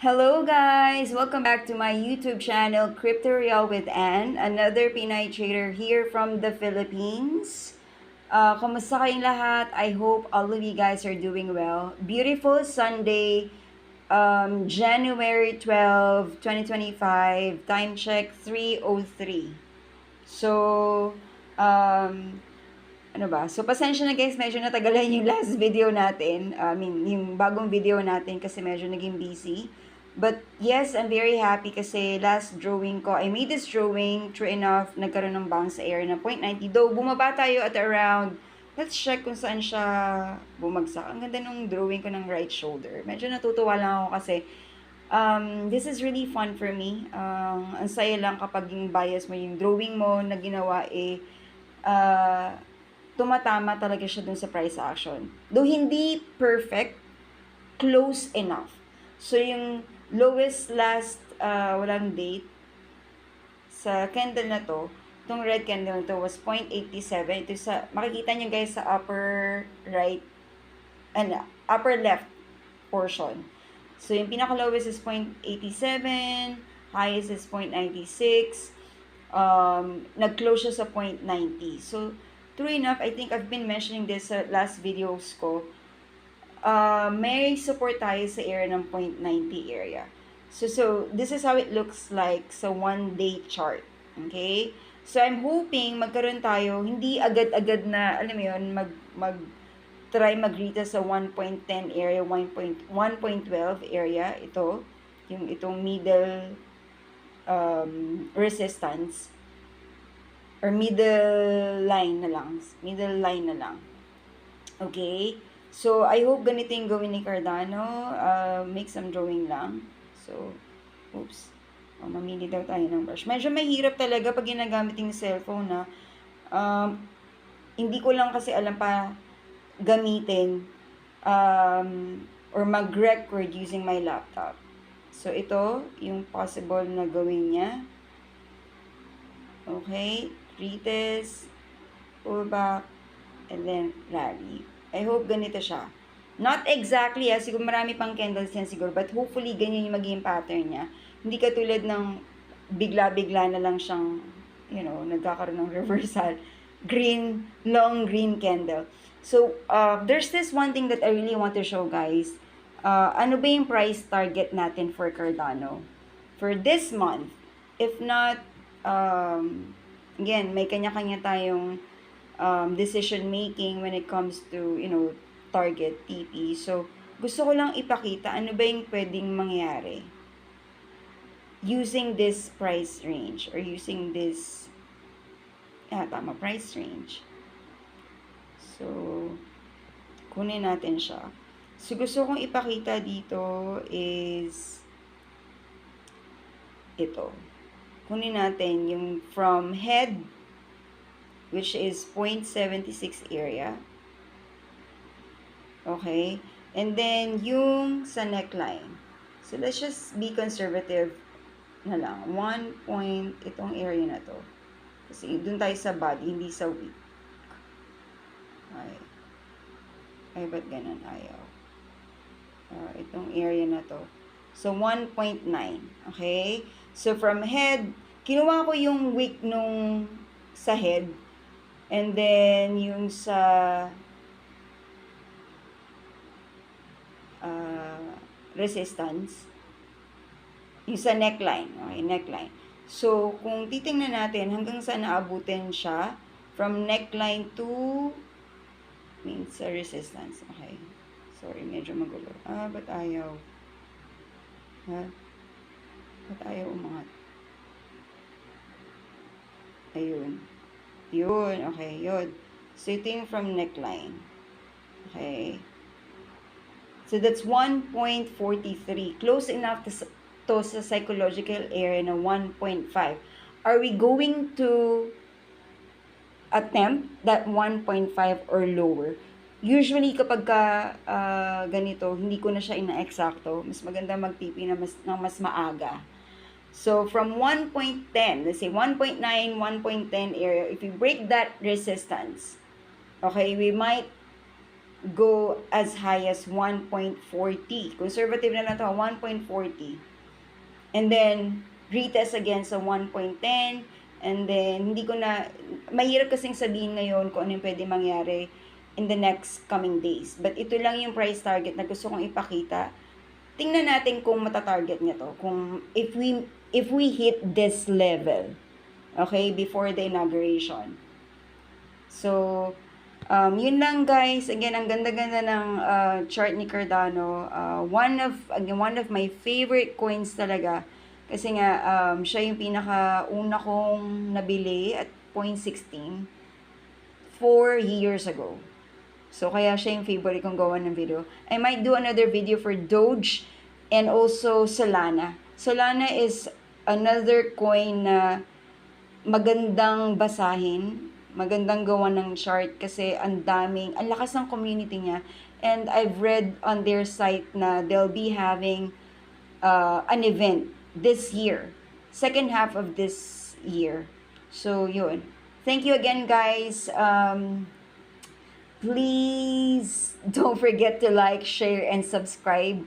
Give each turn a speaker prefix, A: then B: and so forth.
A: Hello guys! Welcome back to my YouTube channel, Crypto Real with Ann, another Pinay trader here from the Philippines. Kamusta kayong lahat? I hope all of you guys are doing well. Beautiful Sunday, January 12, 2025. Time check 3:03. So, um, ano ba? So, pasensya na guys, medyo natagalan yung last video natin. Yung bagong video natin kasi medyo naging busy. But yes, I'm very happy kasi last drawing ko, I made this drawing, true enough, nagkaroon ng bounce sa area na 0.90. Though, bumaba tayo at around, let's check kung saan siya bumagsak. Ang ganda nung drawing ko ng right shoulder. Medyo natutuwa lang ako kasi this is really fun for me. Ang saya lang kapag yung bias mo, yung drawing mo na ginawa tumatama talaga siya dun sa price action. Though hindi perfect, close enough. So, yung lowest last walang date sa candle na to, itong red candle na to was 0.87. Ito sa, makikita nyo guys sa upper right, upper left portion. So, yung pinaka-lowest is 0.87, highest is 0.96, nag-close siya sa 0.90. So, true enough, I think I've been mentioning this sa last videos ko, may support tayo sa area ng 0.90 area. So this is how it looks like sa one-day chart. Okay? So, I'm hoping magkaroon tayo, hindi agad-agad na, alam mo yun, try mag-retest sa 1.10 area, 1.12 area, itong middle resistance, or middle line na lang. Okay? So, I hope ganito yung gawin ni Cardano. Make some drawing lang. So, oops. Mamili daw tayo ng brush. Medyo mahirap talaga pag ginagamit yung cellphone na. Hindi ko lang kasi alam pa gamitin or mag-record using my laptop. So, ito yung possible na gawin niya. Okay. Retest, pull back, and then rally. I hope ganito siya. Not exactly, siguro marami pang candles yan siguro, but hopefully ganyan yung magiging pattern niya. Hindi katulad ng bigla-bigla na lang siyang, nagkakaroon ng reversal. Long green candle. So, there's this one thing that I really want to show guys. Ano ba yung price target natin for Cardano? For this month, if not, again, may kanya-kanya tayong decision making when it comes to, target TP. So, gusto ko lang ipakita ano ba yung pwedeng mangyari using this price range or using this price range. So, kunin natin siya. So, gusto kong ipakita dito is ito. Kunin natin yung from head, which is 0.76 area. Okay? And then, yung sa neckline. So, let's just be conservative na lang. Itong area na to. Kasi, dun tayo sa body, hindi sa wick. Ay, ba't ganun? Ayaw. Itong area na to. So, 1.9. Okay? So, from head, kinuha ko yung wick nung sa head. And then, yung sa resistance, yung sa neckline. Okay, neckline. So, kung titingnan natin, hanggang saan naabutin siya, from neckline to, sa resistance. Okay. Sorry, medyo magulo. Ba't ayaw? Ba't ayaw umangat? Ayun. Yun. Okay, yun. So, ito yung from neckline. Okay. So, that's 1.43. Close enough to sa psychological area na 1.5. Are we going to attempt that 1.5 or lower? Usually, kapag ganito, hindi ko na siya ina-eksakto. Mas maganda mag-TP na mas maaga. So, from 1.10, let's say 1.9, 1.10 area, if we break that resistance, okay, we might go as high as 1.40. Conservative na lang to, 1.40. And then, retest again sa 1.10. And then, hindi ko na, mahirap kasing sabihin ngayon kung ano yung pwede mangyari in the next coming days. But ito lang yung price target na gusto kong ipakita. Tingnan natin kung matatarget niya to. Kung if we hit this level, okay, before the inauguration. So, yun lang guys. Again, ang ganda-ganda ng chart ni Cardano. One of my favorite coins talaga. Kasi nga, siya yung pinaka-una kong nabili at 0.16 4 years ago. So, kaya siya yung favorite kong gawa ng video. I might do another video for Doge and also Solana. Solana is another coin na magandang basahin, magandang gawa ng chart kasi ang lakas ng community niya. And I've read on their site na they'll be having an event this year, second half of this year. So, yun. Thank you again, guys. Please don't forget to like, share, and subscribe.